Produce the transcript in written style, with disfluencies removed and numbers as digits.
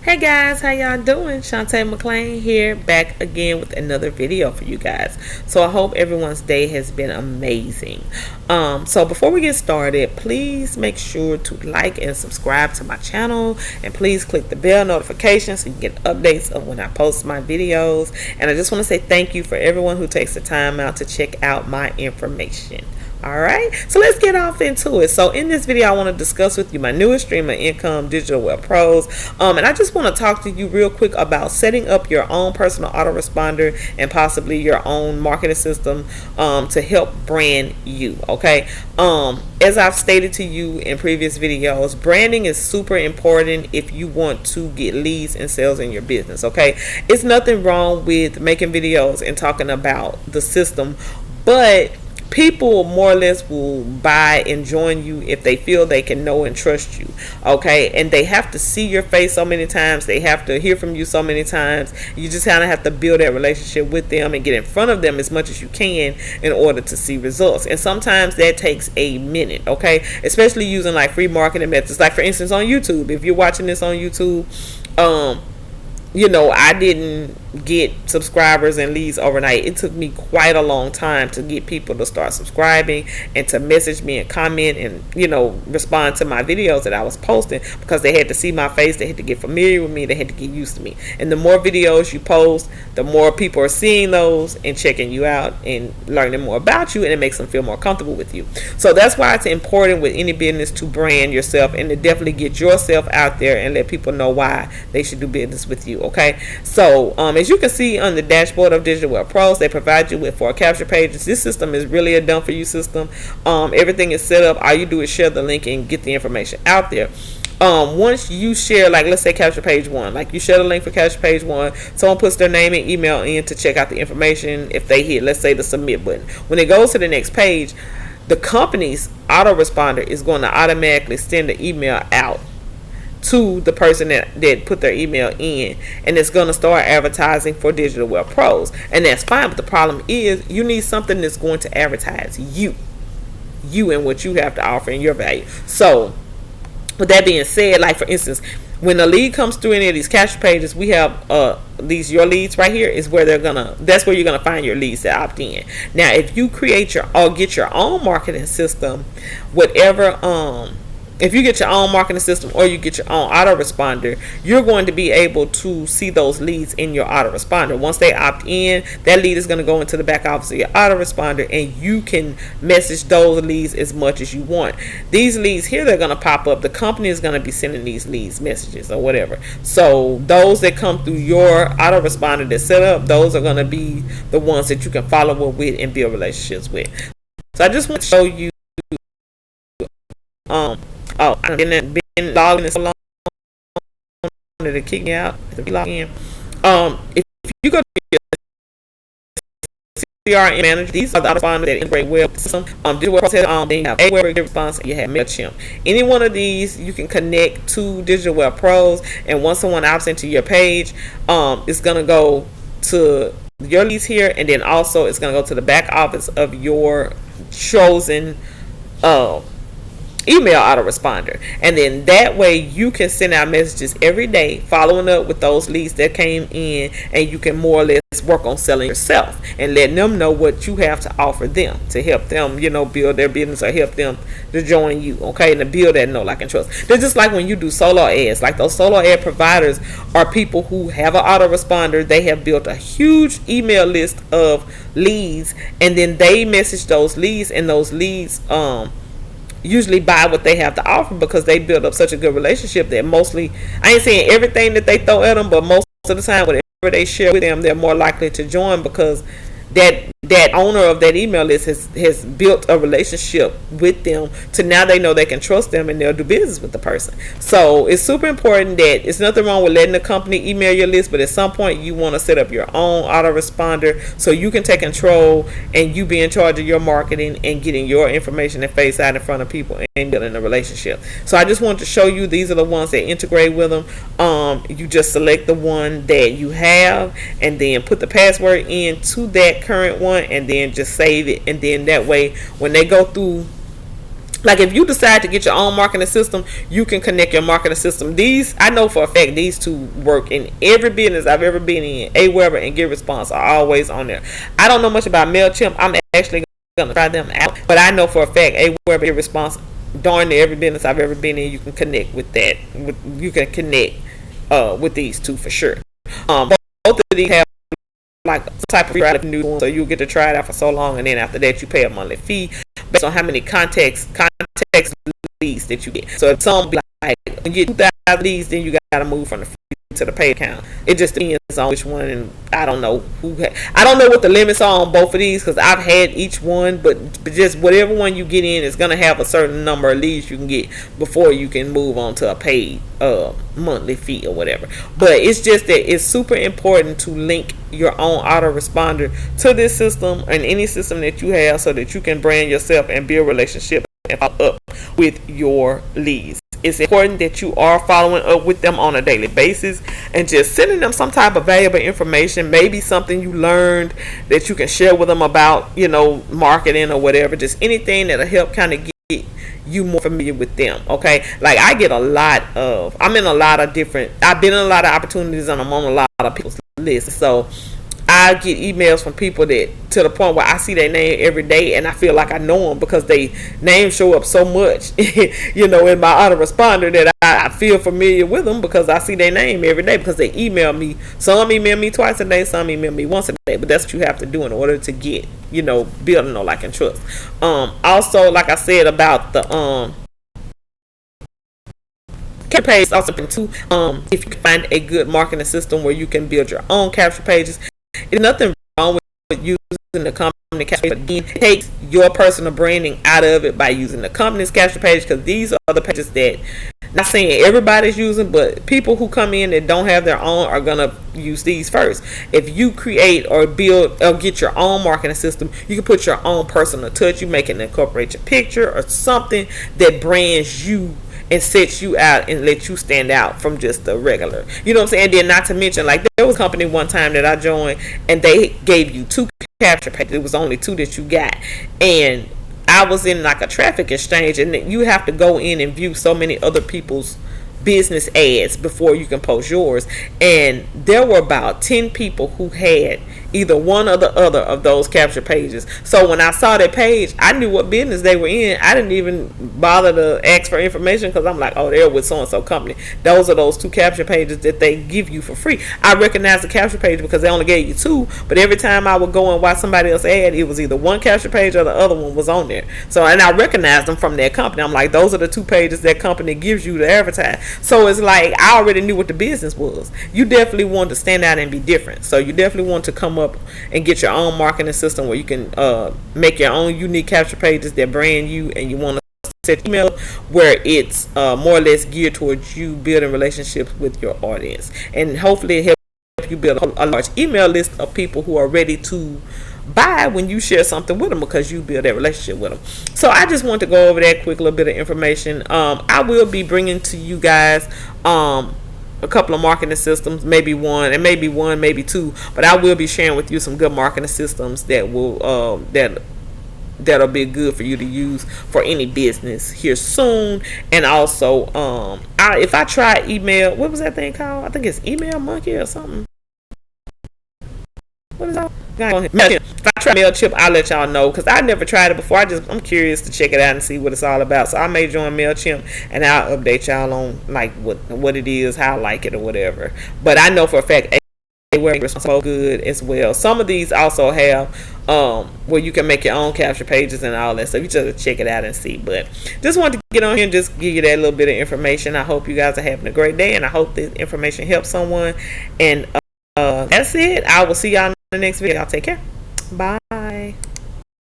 Hey guys, how y'all doing? Shantae McLean here, back again with another video for you guys. So I hope everyone's day has been amazing. So before we get started, please make sure to like and subscribe to my channel, and please click the bell notification so you get updates of when I post my videos. And I just want to say thank you for everyone who takes the time out to check out my information. Alright, so let's get off into it. So in this video, I want to discuss with you my newest stream of income, Digital Web Pros. And I just want to talk to you real quick about setting up your own personal autoresponder and possibly your own marketing system to help brand you. Okay, as I've stated to you in previous videos, branding is super important if you want to get leads and sales in your business. Okay, it's nothing wrong with making videos and talking about the system, but people more or less will buy and join you if they feel they can know and trust you. Okay, and they have to see your face so many times, they have to hear from you so many times. You just kind of have to build that relationship with them and get in front of them as much as you can in order to see results. And sometimes that takes a minute, okay, especially using like free marketing methods. Like for instance on YouTube, if you're watching this on YouTube, you know, I didn't get subscribers and leads overnight. It took me quite a long time to get people to start subscribing and to message me and comment and, you know, respond to my videos that I was posting, because they had to see my face, they had to get familiar with me, they had to get used to me. And the more videos you post, the more people are seeing those and checking you out and learning more about you, and it makes them feel more comfortable with you. So that's why it's important with any business to brand yourself and to definitely get yourself out there and let people know why they should do business with you. Okay, so as you can see on the dashboard of Digital Web Pros, they provide you with 4 capture pages. This system is really a done for you system. Everything is set up. All you do is share the link and get the information out there. Once you share, like let's say capture page 1, like you share the link for capture page 1, someone puts their name and email in to check out the information. If they hit, let's say, the submit button, when it goes to the next page, the company's autoresponder is going to automatically send the email out to the person that put their email in, and it's going to start advertising for Digital Web Pros. And that's fine, but the problem is you need something that's going to advertise you and what you have to offer and your value. So with that being said, like for instance, when a lead comes through any of these capture pages, we have these your leads right here is where that's where you're gonna find your leads that opt in. Now if you create get your own marketing system, whatever if you get your own marketing system or you get your own autoresponder, you're going to be able to see those leads in your autoresponder. Once they opt in, that lead is going to go into the back office of your autoresponder, and you can message those leads as much as you want. These leads here, they're going to pop up. The company is going to be sending these leads messages or whatever. So those that come through your autoresponder that's set up, those are going to be the ones that you can follow up with and build relationships with. So I just want to show you I've been logging in so long that it kicked me out. Log in. If you go to your CRM manager, these are the autoresponders that integrate well with the system. Digital Web Pros, then you have a web response, and you have MailChimp. Any one of these you can connect to Digital Web Pros, and once someone opts into your page, it's gonna go to your leads here, and then also it's gonna go to the back office of your chosen email autoresponder, and then that way you can send out messages every day following up with those leads that came in, and you can more or less work on selling yourself and letting them know what you have to offer them to help them, you know, build their business or help them to join you. Okay, and to build that know, like, and trust. They're just like when you do solo ads. Like those solo ad providers are people who have an autoresponder. They have built a huge email list of leads, and then they message those leads, and those leads usually buy what they have to offer because they build up such a good relationship that mostly, I ain't saying everything that they throw at them, but most of the time whatever they share with them, they're more likely to join, because that owner of that email list has built a relationship with them to now they know they can trust them and they'll do business with the person. So it's super important that it's nothing wrong with letting the company email your list, but at some point you want to set up your own autoresponder so you can take control and you be in charge of your marketing and getting your information and face out in front of people and building a relationship. So I just wanted to show you these are the ones that integrate with them. You just select the one that you have and then put the password into that current one, and then just save it, and then that way when they go through Like if you decide to get your own marketing system, you can connect your marketing system. These, I know for a fact, these two work in every business I've ever been in. Aweber and Get Response are always on there. I don't know much about MailChimp. I'm actually going to try them out. But I know for a fact, Aweber and Get Response, darn near every business I've ever been in, you can connect with that. You can connect with these two for sure. Both of these have like some type of new one, so you get to try it out for so long, and then after that you pay a monthly fee based on how many context leads that you get. So if some be like when you get 2,000 leads, then you got to move from the free to the pay account. It just depends on which one, and I don't know I don't know what the limits are on both of these because I've had each one, but just whatever one you get in is gonna have a certain number of leads you can get before you can move on to a paid monthly fee or whatever. But it's just that it's super important to link your own autoresponder to this system and any system that you have so that you can brand yourself and build relationships and follow up with your leads. It's important that you are following up with them on a daily basis and just sending them some type of valuable information, maybe something you learned that you can share with them about, marketing or whatever, just anything that'll help kind of get you more familiar with them. Okay, like I've been in a lot of opportunities and I'm on a lot of people's lists, so I get emails from people that to the point where I see their name every day and I feel like I know them because they name show up so much in my autoresponder that I feel familiar with them because I see their name every day because they email me. Some email me twice a day, some email me once a day, but that's what you have to do in order to get building like and trust. Also, like I said about the capture page, also too, if you can find a good marketing system where you can build your own capture pages. There's nothing wrong with using the company capture page, but again, it takes your personal branding out of it by using the company's capture page, because these are the pages that, not saying everybody's using, but people who come in that don't have their own are gonna use these first. If you create or build or get your own marketing system, you can put your own personal touch. You make it incorporate your picture or something that brands you and sets you out and let you stand out from just the regular. You know what I'm saying? And then not to mention, like there was a company one time that I joined and they gave you 2 capture pages. It was only 2 that you got. And I was in like a traffic exchange, and you have to go in and view so many other people's business ads before you can post yours. And there were about 10 people who had either one or the other of those capture pages. So when I saw that page, I knew what business they were in. I didn't even bother to ask for information because I'm like, oh, they're with so-and-so company. Those are those 2 capture pages that they give you for free. I recognized the capture page because they only gave you 2, but every time I would go and watch somebody else ad, it was either one capture page or the other one was on there. So, and I recognized them from their company. I'm like, those are the 2 pages that company gives you to advertise. So it's like I already knew what the business was. You definitely want to stand out and be different. So you definitely want to come up and get your own marketing system where you can make your own unique capture pages that brand you, and you want to set email where it's more or less geared towards you building relationships with your audience, and hopefully it helps you build a large email list of people who are ready to buy when you share something with them because you build that relationship with them. So I just want to go over that quick little bit of information. I will be bringing to you guys a couple of marketing systems, maybe one, maybe 2, but I will be sharing with you some good marketing systems that will that'll be good for you to use for any business here soon. And also if I try email, what was that thing called? I think it's Email Monkey or something. What is that? If I try MailChimp, I'll let y'all know, because I never tried it before. I'm curious to check it out and see what it's all about. So I may join MailChimp and I'll update y'all on like what it is, how I like it or whatever. But I know for a fact Aweber is so good as well. Some of these also have where you can make your own capture pages and all that. So you just check it out and see. But just wanted to get on here and just give you that little bit of information. I hope you guys are having a great day, and I hope this information helps someone. And that's it. I will see y'all in the next video. Y'all take care. Bye.